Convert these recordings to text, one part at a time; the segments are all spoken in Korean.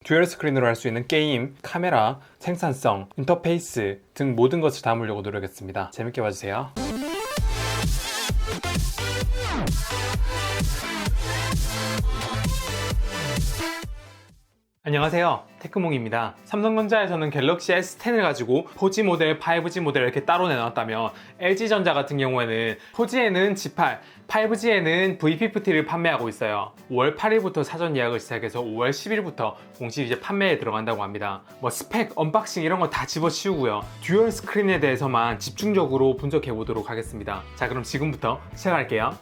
듀얼 스크린으로 할 수 있는 게임, 카메라, 생산성, 인터페이스 등 모든 것을 담으려고 노력했습니다. 재밌게 봐주세요. 안녕하세요, 테크몽입니다. 삼성전자에서는 갤럭시 S10을 가지고 4G 모델, 5G 모델 이렇게 따로 내놨다면 LG전자 같은 경우에는 4G에는 G8, 5G에는 V50를 판매하고 있어요. 5월 8일부터 사전 예약을 시작해서 5월 10일부터 공식 이제 판매에 들어간다고 합니다. 뭐 스펙, 언박싱 이런 거 다 집어치우고요. 듀얼 스크린에 대해서만 집중적으로 분석해 보도록 하겠습니다. 자, 그럼 지금부터 시작할게요.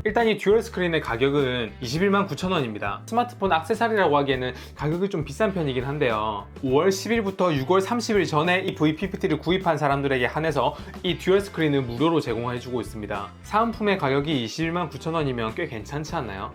일단 이 듀얼 스크린의 가격은 21만 9천 원입니다. 스마트폰 액세서리라고 하기에는 가격이 좀 비싼 편이긴 한데요. 5월 10일부터 6월 30일 전에 이 V50를 구입한 사람들에게 한해서 이 듀얼 스크린을 무료로 제공해주고 있습니다. 사은품의 가격이 21만 9천 원이면 꽤 괜찮지 않나요?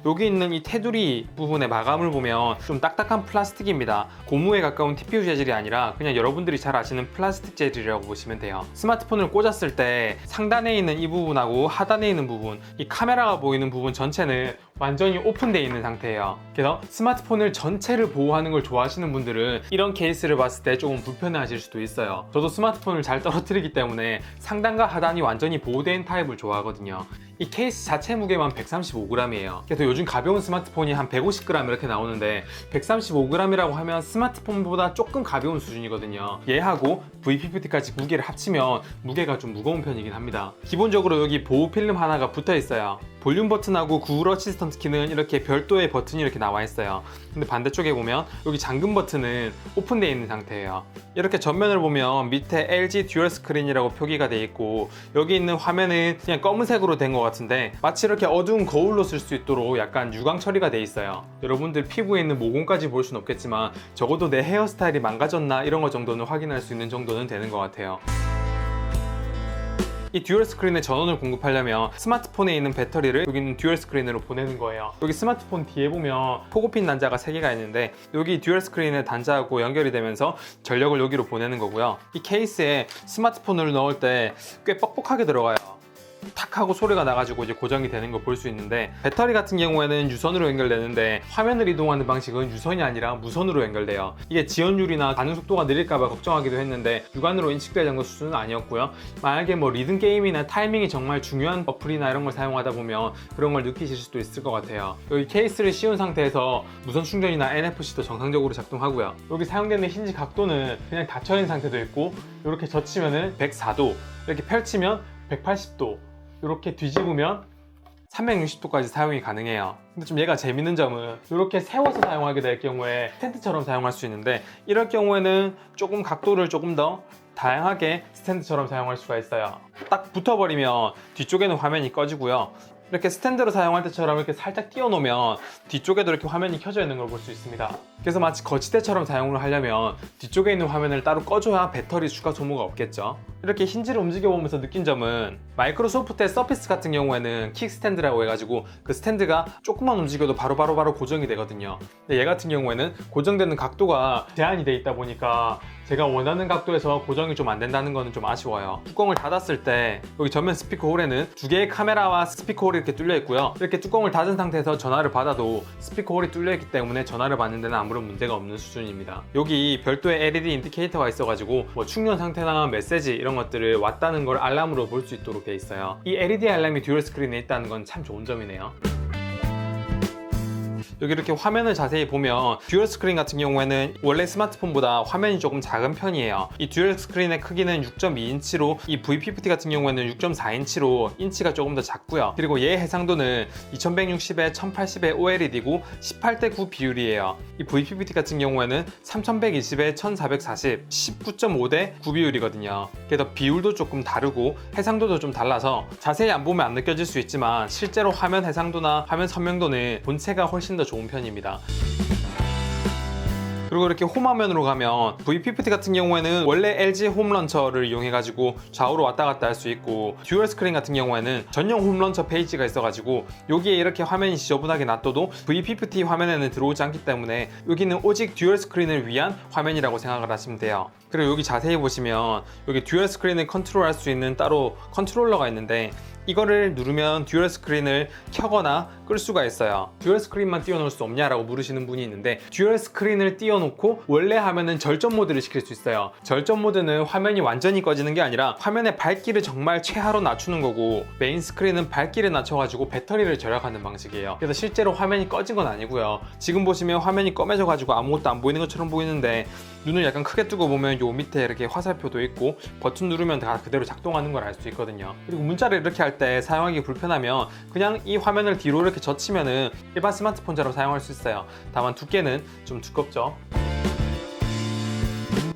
여기 있는 이 테두리 부분의 마감을 보면 좀 딱딱한 플라스틱입니다. 고무에 가까운 TPU 재질이 아니라 그냥 여러분들이 잘 아시는 플라스틱 재질이라고 보시면 돼요. 스마트폰을 꽂았을 때 상단에 있는 이 부분하고 하단에 있는 부분, 이 카메라가 보이는 부분 전체는 완전히 오픈되어 있는 상태예요. 그래서 스마트폰을 전체를 보호하는 걸 좋아하시는 분들은 이런 케이스를 봤을 때 조금 불편해하실 수도 있어요. 저도 스마트폰을 잘 떨어뜨리기 때문에 상단과 하단이 완전히 보호된 타입을 좋아하거든요. 이 케이스 자체 무게만 135g이에요. 그래서 요즘 가벼운 스마트폰이 한 150g 이렇게 나오는데 135g이라고 하면 스마트폰보다 조금 가벼운 수준이거든요. 얘하고 V50까지 무게를 합치면 무게가 좀 무거운 편이긴 합니다. 기본적으로 여기 보호 필름 하나가 붙어 있어요. 볼륨 버튼하고 구울 어시스턴트 키는 이렇게 별도의 버튼이 이렇게 나와 있어요. 근데 반대쪽에 보면 여기 잠금 버튼은 오픈되어 있는 상태예요. 이렇게 전면을 보면 밑에 LG 듀얼 스크린이라고 표기가 되어 있고 여기 있는 화면은 그냥 검은색으로 된 것 같은데 마치 이렇게 어두운 거울로 쓸 수 있도록 약간 유광 처리가 되어 있어요. 여러분들 피부에 있는 모공까지 볼 수는 없겠지만 적어도 내 헤어스타일이 망가졌나 이런 거 정도는 확인할 수 있는 정도는 되는 것 같아요. 이 듀얼 스크린에 전원을 공급하려면 스마트폰에 있는 배터리를 여기 있는 듀얼 스크린으로 보내는 거예요. 여기 스마트폰 뒤에 보면 포고핀 단자가 3개가 있는데 여기 듀얼 스크린의 단자하고 연결이 되면서 전력을 여기로 보내는 거고요. 이 케이스에 스마트폰을 넣을 때 꽤 뻑뻑하게 들어가요. 탁 하고 소리가 나가지고 이제 고정이 되는 걸 볼 수 있는데 배터리 같은 경우에는 유선으로 연결되는데 화면을 이동하는 방식은 유선이 아니라 무선으로 연결돼요. 이게 지연율이나 반응 속도가 느릴까봐 걱정하기도 했는데 육안으로 인식될 정도 수준은 아니었고요. 만약에 뭐 리듬 게임이나 타이밍이 정말 중요한 어플이나 이런 걸 사용하다 보면 그런 걸 느끼실 수도 있을 것 같아요. 여기 케이스를 씌운 상태에서 무선 충전이나 NFC도 정상적으로 작동하고요. 여기 사용되는 힌지 각도는 그냥 닫혀있는 상태도 있고 이렇게 젖히면은 104도, 이렇게 펼치면 180도, 이렇게 뒤집으면 360도까지 사용이 가능해요. 근데 좀 얘가 재밌는 점은 이렇게 세워서 사용하게 될 경우에 스탠드처럼 사용할 수 있는데 이럴 경우에는 조금 각도를 조금 더 다양하게 스탠드처럼 사용할 수가 있어요. 딱 붙어버리면 뒤쪽에는 화면이 꺼지고요. 이렇게 스탠드로 사용할 때처럼 이렇게 살짝 띄워놓으면 뒤쪽에도 이렇게 화면이 켜져 있는 걸 볼 수 있습니다. 그래서 마치 거치대처럼 사용을 하려면 뒤쪽에 있는 화면을 따로 꺼줘야 배터리 추가 소모가 없겠죠. 이렇게 힌지를 움직여보면서 느낀 점은 마이크로소프트의 서피스 같은 경우에는 킥 스탠드라고 해가지고 그 스탠드가 조금만 움직여도 바로 고정이 되거든요. 근데 얘 같은 경우에는 고정되는 각도가 제한이 돼 있다 보니까 제가 원하는 각도에서 고정이 좀 안 된다는 거는 좀 아쉬워요. 뚜껑을 닫았을 때 여기 전면 스피커 홀에는 2개의 카메라와 스피커 홀이 이렇게 뚫려 있고요. 이렇게 뚜껑을 닫은 상태에서 전화를 받아도 스피커 홀이 뚫려 있기 때문에 전화를 받는 데는 아무런 문제가 없는 수준입니다. 여기 별도의 LED 인디케이터가 있어가지고 뭐 충전 상태나 메시지 이런 것들을 왔다는 걸 알람으로 볼 수 있도록 돼 있어요. 이 LED 알람이 듀얼 스크린에 있다는 건 참 좋은 점이네요. 여기 이렇게 화면을 자세히 보면 듀얼 스크린 같은 경우에는 원래 스마트폰보다 화면이 조금 작은 편이에요. 이 듀얼 스크린의 크기는 6.2인치로 이 V50 같은 경우에는 6.4인치로 인치가 조금 더 작고요. 그리고 얘 해상도는 2160에 1080에 OLED고 18:9 비율이에요. 이 V50 같은 경우에는 3120에 1440, 19.5:9 비율이거든요. 그래서 비율도 조금 다르고 해상도도 좀 달라서 자세히 안 보면 안 느껴질 수 있지만 실제로 화면 해상도나 화면 선명도는 본체가 훨씬 더 좋은 편입니다. 그리고 이렇게 홈 화면으로 가면 V50 같은 경우에는 원래 LG 홈 런처를 이용해가지고 좌우로 왔다 갔다 할 수 있고 듀얼 스크린 같은 경우에는 전용 홈 런처 페이지가 있어가지고 여기에 이렇게 화면이 지저분하게 놔둬도 V50 화면에는 들어오지 않기 때문에 여기는 오직 듀얼 스크린을 위한 화면이라고 생각을 하시면 돼요. 그리고 여기 자세히 보시면 여기 듀얼 스크린을 컨트롤할 수 있는 따로 컨트롤러가 있는데 이거를 누르면 듀얼 스크린을 켜거나 끌 수가 있어요. 듀얼 스크린만 띄워놓을 수 없냐라고 물으시는 분이 있는데, 듀얼 스크린을 띄워놓고 원래 화면은 절전 모드를 시킬 수 있어요. 절전 모드는 화면이 완전히 꺼지는 게 아니라 화면의 밝기를 정말 최하로 낮추는 거고, 메인 스크린은 밝기를 낮춰가지고 배터리를 절약하는 방식이에요. 그래서 실제로 화면이 꺼진 건 아니고요. 지금 보시면 화면이 검해져가지고 아무것도 안 보이는 것처럼 보이는데, 눈을 약간 크게 뜨고 보면 요 밑에 이렇게 화살표도 있고 버튼 누르면 다 그대로 작동하는 걸 알 수 있거든요. 그리고 문자를 이렇게 할 때 사용하기 불편하면 그냥 이 화면을 뒤로 이렇게 젖히면은 일반 스마트폰처럼 사용할 수 있어요. 다만 두께는 좀 두껍죠.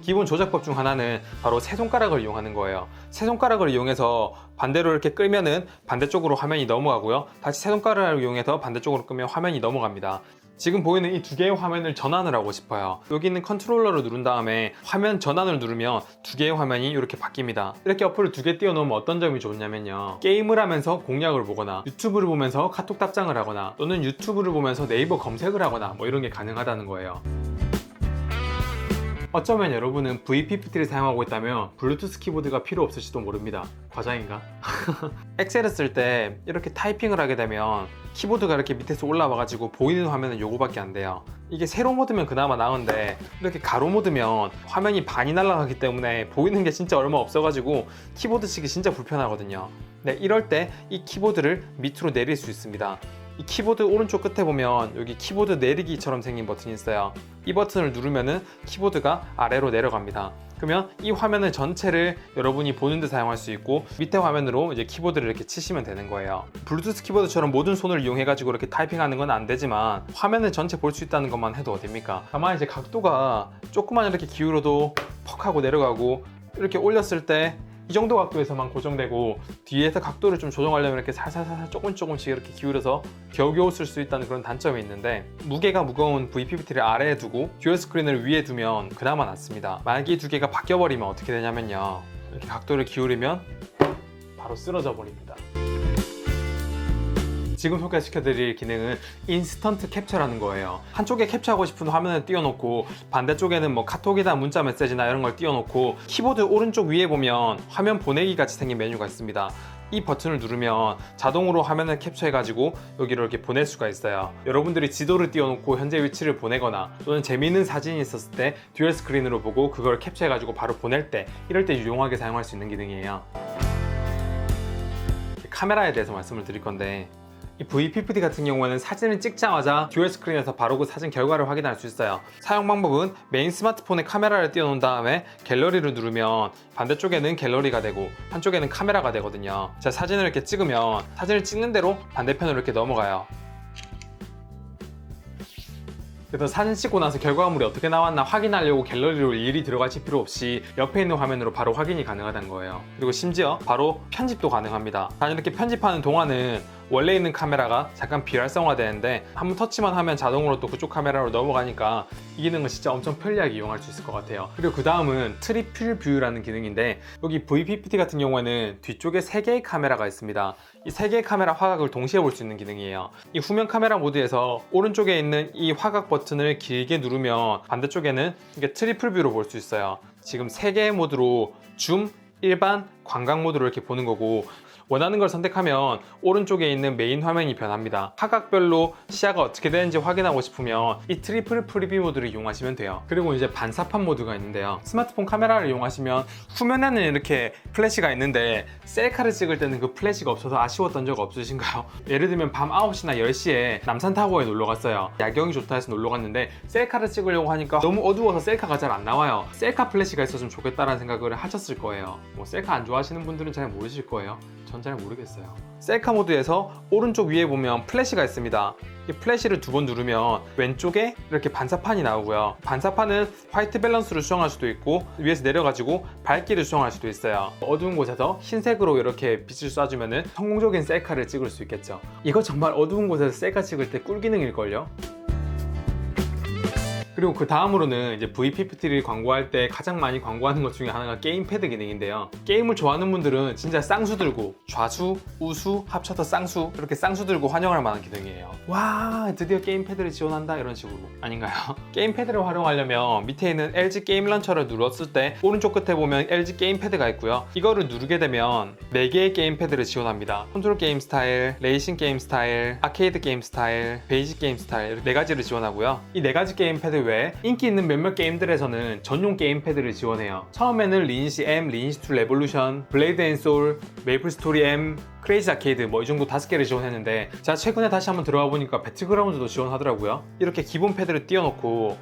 기본 조작법 중 하나는 바로 세 손가락을 이용하는 거예요. 세 손가락을 이용해서 반대로 이렇게 끌면은 반대쪽으로 화면이 넘어가고요. 다시 세 손가락을 이용해서 반대쪽으로 끄면 화면이 넘어갑니다. 지금 보이는 이 두 개의 화면을 전환을 하고 싶어요. 여기 있는 컨트롤러를 누른 다음에 화면 전환을 누르면 두 개의 화면이 이렇게 바뀝니다. 이렇게 어플을 두 개 띄워놓으면 어떤 점이 좋냐면요, 게임을 하면서 공략을 보거나 유튜브를 보면서 카톡 답장을 하거나 또는 유튜브를 보면서 네이버 검색을 하거나 뭐 이런 게 가능하다는 거예요. 어쩌면 여러분은 VPPT를 사용하고 있다면 블루투스 키보드가 필요 없을지도 모릅니다. 과장인가? 엑셀을 쓸 때 이렇게 타이핑을 하게 되면 키보드가 이렇게 밑에서 올라와가지고 보이는 화면은 요거밖에 안 돼요. 이게 세로 모드면 그나마 나은데 이렇게 가로 모드면 화면이 반이 날아가기 때문에 보이는 게 진짜 얼마 없어가지고 키보드 치기 진짜 불편하거든요. 네, 이럴 때 이 키보드를 밑으로 내릴 수 있습니다. 이 키보드 오른쪽 끝에 보면 여기 키보드 내리기처럼 생긴 버튼이 있어요. 이 버튼을 누르면은 키보드가 아래로 내려갑니다. 그러면 이 화면을 전체를 여러분이 보는 데 사용할 수 있고, 밑에 화면으로 이제 키보드를 이렇게 치시면 되는 거예요. 블루투스 키보드처럼 모든 손을 이용해 가지고 이렇게 타이핑하는 건 안 되지만 화면을 전체 볼 수 있다는 것만 해도 어딥니까? 다만 이제 각도가 조금만 이렇게 기울어도 퍽 하고 내려가고, 이렇게 올렸을 때 이 정도 각도에서만 고정되고, 뒤에서 각도를 좀 조정하려면 이렇게 살살살살 조금씩 이렇게 기울여서 겨우겨우 쓸 수 있다는 그런 단점이 있는데, 무게가 무거운 VPPT를 아래에 두고 듀얼 스크린을 위에 두면 그나마 낫습니다. 만약에 이 두 개가 바뀌어버리면 어떻게 되냐면요, 이렇게 각도를 기울이면 바로 쓰러져 버립니다. 지금 소개시켜드릴 기능은 인스턴트 캡처라는 거예요. 한쪽에 캡처하고 싶은 화면을 띄워놓고 반대쪽에는 뭐 카톡이나 문자 메시지나 이런 걸 띄워놓고, 키보드 오른쪽 위에 보면 화면 보내기 같이 생긴 메뉴가 있습니다. 이 버튼을 누르면 자동으로 화면을 캡처해가지고 여기로 이렇게 보낼 수가 있어요. 여러분들이 지도를 띄워놓고 현재 위치를 보내거나 또는 재미있는 사진이 있었을 때 듀얼 스크린으로 보고 그걸 캡처해가지고 바로 보낼 때, 이럴 때 유용하게 사용할 수 있는 기능이에요. 카메라에 대해서 말씀을 드릴 건데, 이 VPPT 같은 경우에는 사진을 찍자마자 듀얼 스크린에서 바로 그 사진 결과를 확인할 수 있어요. 사용 방법은 메인 스마트폰에 카메라를 띄워놓은 다음에 갤러리를 누르면 반대쪽에는 갤러리가 되고 한쪽에는 카메라가 되거든요. 자, 사진을 이렇게 찍으면 사진을 찍는 대로 반대편으로 이렇게 넘어가요. 그래서 사진 찍고 나서 결과물이 어떻게 나왔나 확인하려고 갤러리로 일일이 들어가실 필요 없이 옆에 있는 화면으로 바로 확인이 가능하다는 거예요. 그리고 심지어 바로 편집도 가능합니다. 단 이렇게 편집하는 동안은 원래 있는 카메라가 잠깐 비활성화 되는데, 한번 터치만 하면 자동으로 또 그쪽 카메라로 넘어가니까 이 기능은 진짜 엄청 편리하게 이용할 수 있을 것 같아요. 그리고 그 다음은 트리플 뷰라는 기능인데, 여기 VPPT 같은 경우에는 뒤쪽에 3개의 카메라가 있습니다. 이 3개의 카메라 화각을 동시에 볼 수 있는 기능이에요. 이 후면 카메라 모드에서 오른쪽에 있는 이 화각 버튼을 길게 누르면 반대쪽에는 이게 트리플 뷰로 볼 수 있어요. 지금 3개의 모드로 줌, 일반, 광각 모드로 이렇게 보는 거고, 원하는 걸 선택하면 오른쪽에 있는 메인 화면이 변합니다. 화각별로 시야가 어떻게 되는지 확인하고 싶으면 이 트리플 프리뷰 모드를 이용하시면 돼요. 그리고 이제 반사판 모드가 있는데요, 스마트폰 카메라를 이용하시면 후면에는 이렇게 플래시가 있는데 셀카를 찍을 때는 그 플래시가 없어서 아쉬웠던 적 없으신가요? 예를 들면 밤 9시나 10시에 남산타워에 놀러 갔어요. 야경이 좋다 해서 놀러 갔는데 셀카를 찍으려고 하니까 너무 어두워서 셀카가 잘 안 나와요. 셀카 플래시가 있었으면 좋겠다라는 생각을 하셨을 거예요. 뭐 셀카 안 좋아하시는 분들은 잘 모르실 거예요. 전 잘 모르겠어요. 셀카 모드에서 오른쪽 위에 보면 플래시가 있습니다. 이 플래시를 2번 누르면 왼쪽에 이렇게 반사판이 나오고요. 반사판은 화이트 밸런스를 수정할 수도 있고 위에서 내려가지고 밝기를 수정할 수도 있어요. 어두운 곳에서 흰색으로 이렇게 빛을 쏴주면 성공적인 셀카를 찍을 수 있겠죠. 이거 정말 어두운 곳에서 셀카 찍을 때 꿀 기능일걸요? 그리고 그 다음으로는 이제 V50를 광고할 때 가장 많이 광고하는 것 중에 하나가 게임 패드 기능인데요. 게임을 좋아하는 분들은 진짜 쌍수 들고 좌수, 우수 합쳐서 쌍수, 이렇게 쌍수 들고 환영할 만한 기능이에요. 와, 드디어 게임 패드를 지원한다 이런 식으로. 아닌가요? 게임 패드를 활용하려면 밑에 있는 LG 게임 런처를 눌렀을 때 오른쪽 끝에 보면 LG 게임 패드가 있고요. 이거를 누르게 되면 4개의 게임 패드를 지원합니다. 컨트롤 게임 스타일, 레이싱 게임 스타일, 아케이드 게임 스타일, 베이직 게임 스타일 이렇게 4가지를 지원하고요. 이 4가지 게임 패드 외에 인기 있는 몇몇 게임들에서는 전용 게임 패드를 지원해요. 처음에는 리니시 M, 리니시 2 레볼루션, 블레이드 앤 소울, 메이플 스토리 M, 크레이지 아케이드 뭐 이 정도 5개를 지원했는데 제가 최근에 다시 한번 들어가 보니까 배틀그라운드도 지원하더라고요. 이렇게 기본 패드를 띄워놓고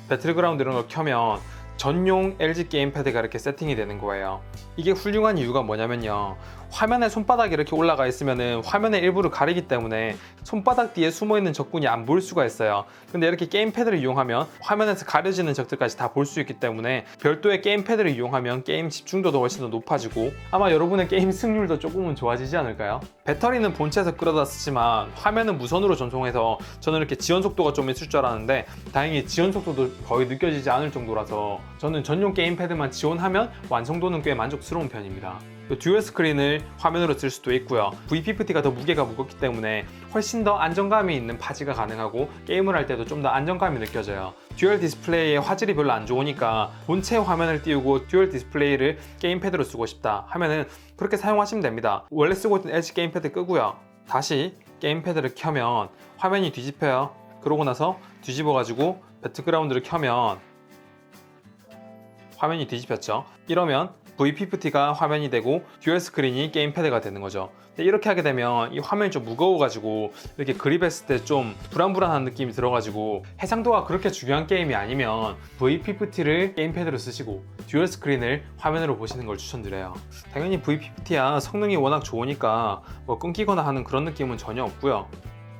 배틀그라운드 이런 걸 켜면 전용 LG 게임패드가 이렇게 세팅이 되는 거예요. 이게 훌륭한 이유가 뭐냐면요, 화면에 손바닥이 이렇게 올라가 있으면 화면의 일부를 가리기 때문에 손바닥 뒤에 숨어있는 적군이 안 보일 수가 있어요. 근데 이렇게 게임패드를 이용하면 화면에서 가려지는 적들까지 다 볼 수 있기 때문에 별도의 게임패드를 이용하면 게임 집중도도 훨씬 더 높아지고 아마 여러분의 게임 승률도 조금은 좋아지지 않을까요? 배터리는 본체에서 끌어다 쓰지만 화면은 무선으로 전송해서 저는 이렇게 지원 속도가 좀 있을 줄 알았는데 다행히 지원 속도도 거의 느껴지지 않을 정도라서 저는 전용 게임패드만 지원하면 완성도는 꽤 만족스러운 편입니다. 듀얼 스크린을 화면으로 쓸 수도 있고요. V50가 더 무게가 무겁기 때문에 훨씬 더 안정감이 있는 파지가 가능하고 게임을 할 때도 좀 더 안정감이 느껴져요. 듀얼 디스플레이의 화질이 별로 안 좋으니까 본체 화면을 띄우고 듀얼 디스플레이를 게임패드로 쓰고 싶다 하면은 그렇게 사용하시면 됩니다. 원래 쓰고 있던 LG 게임패드 끄고요. 다시 게임패드를 켜면 화면이 뒤집혀요. 그러고 나서 뒤집어 가지고 배틀그라운드를 켜면 화면이 뒤집혔죠. 이러면 V50가 화면이 되고 듀얼 스크린이 게임패드가 되는 거죠. 근데 이렇게 하게 되면 이 화면이 좀 무거워가지고 이렇게 그립했을 때 좀 불안불안한 느낌이 들어가지고 해상도가 그렇게 중요한 게임이 아니면 V50를 게임패드로 쓰시고 듀얼 스크린을 화면으로 보시는 걸 추천드려요. 당연히 V50야 성능이 워낙 좋으니까 뭐 끊기거나 하는 그런 느낌은 전혀 없고요.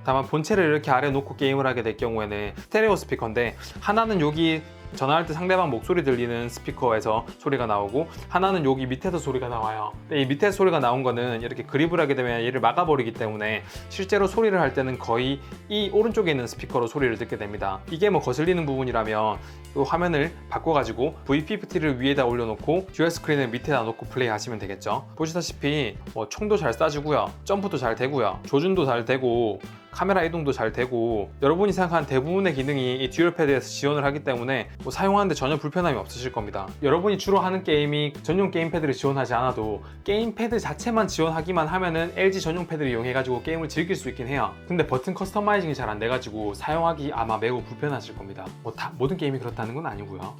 다만 본체를 이렇게 아래 놓고 게임을 하게 될 경우에는 스테레오 스피커인데 하나는 여기 전화할 때 상대방 목소리 들리는 스피커에서 소리가 나오고 하나는 여기 밑에서 소리가 나와요. 근데 이 밑에서 소리가 나온 거는 이렇게 그립을 하게 되면 얘를 막아버리기 때문에 실제로 소리를 할 때는 거의 이 오른쪽에 있는 스피커로 소리를 듣게 됩니다. 이게 뭐 거슬리는 부분이라면 이 화면을 바꿔가지고 V50를 위에다 올려놓고 듀얼 스크린을 밑에다 놓고 플레이 하시면 되겠죠. 보시다시피 뭐 총도 잘 쏴주고요, 점프도 잘 되고요, 조준도 잘 되고 카메라 이동도 잘 되고 여러분이 생각한 대부분의 기능이 이 듀얼 패드에서 지원을 하기 때문에 뭐 사용하는데 전혀 불편함이 없으실 겁니다. 여러분이 주로 하는 게임이 전용 게임 패드를 지원하지 않아도 게임 패드 자체만 지원하기만 하면은 LG 전용 패드를 이용해가지고 게임을 즐길 수 있긴 해요. 근데 버튼 커스터마이징이 잘 안 돼가지고 사용하기 아마 매우 불편하실 겁니다. 뭐 모든 게임이 그렇다는 건 아니고요.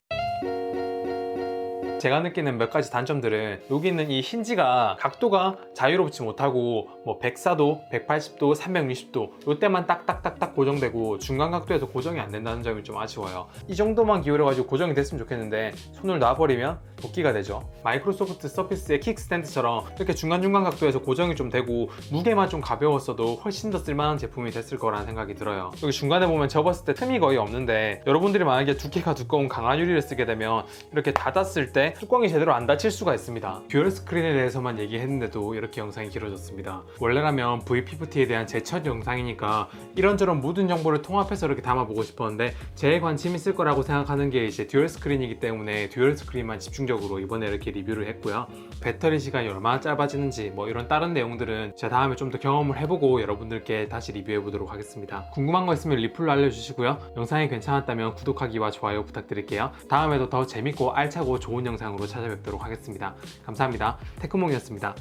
제가 느끼는 몇 가지 단점들은 여기 있는 이 힌지가 각도가 자유롭지 못하고 뭐 104도, 180도, 360도 이때만 딱딱딱딱 고정되고 중간 각도에서 고정이 안 된다는 점이 좀 아쉬워요. 이 정도만 기울여가지고 고정이 됐으면 좋겠는데 손을 놔버리면 도끼가 되죠. 마이크로소프트 서피스의 킥 스탠드처럼 이렇게 중간중간 각도에서 고정이 좀 되고 무게만 좀 가벼웠어도 훨씬 더 쓸만한 제품이 됐을 거라는 생각이 들어요. 여기 중간에 보면 접었을 때 틈이 거의 없는데 여러분들이 만약에 두께가 두꺼운 강한 유리를 쓰게 되면 이렇게 닫았을 때 뚜껑이 제대로 안 닫힐 수가 있습니다. 듀얼 스크린에 대해서만 얘기했는데도 이렇게 영상이 길어졌습니다. 원래라면 V50에 대한 제 첫 영상이니까 이런저런 모든 정보를 통합해서 이렇게 담아보고 싶었는데 제 관심 있을 거라고 생각하는 게 이제 듀얼 스크린이기 때문에 듀얼 스크린만 집중적으로 이번에 이렇게 리뷰를 했고요. 배터리 시간이 얼마나 짧아지는지 뭐 이런 다른 내용들은 제가 다음에 좀 더 경험을 해보고 여러분들께 다시 리뷰해 보도록 하겠습니다. 궁금한 거 있으면 리플로 알려주시고요. 영상이 괜찮았다면 구독하기와 좋아요 부탁드릴게요. 다음에도 더 재밌고 알차고 좋은 영상으로 찾아뵙도록 하겠습니다. 감사합니다. 테크몽이었습니다.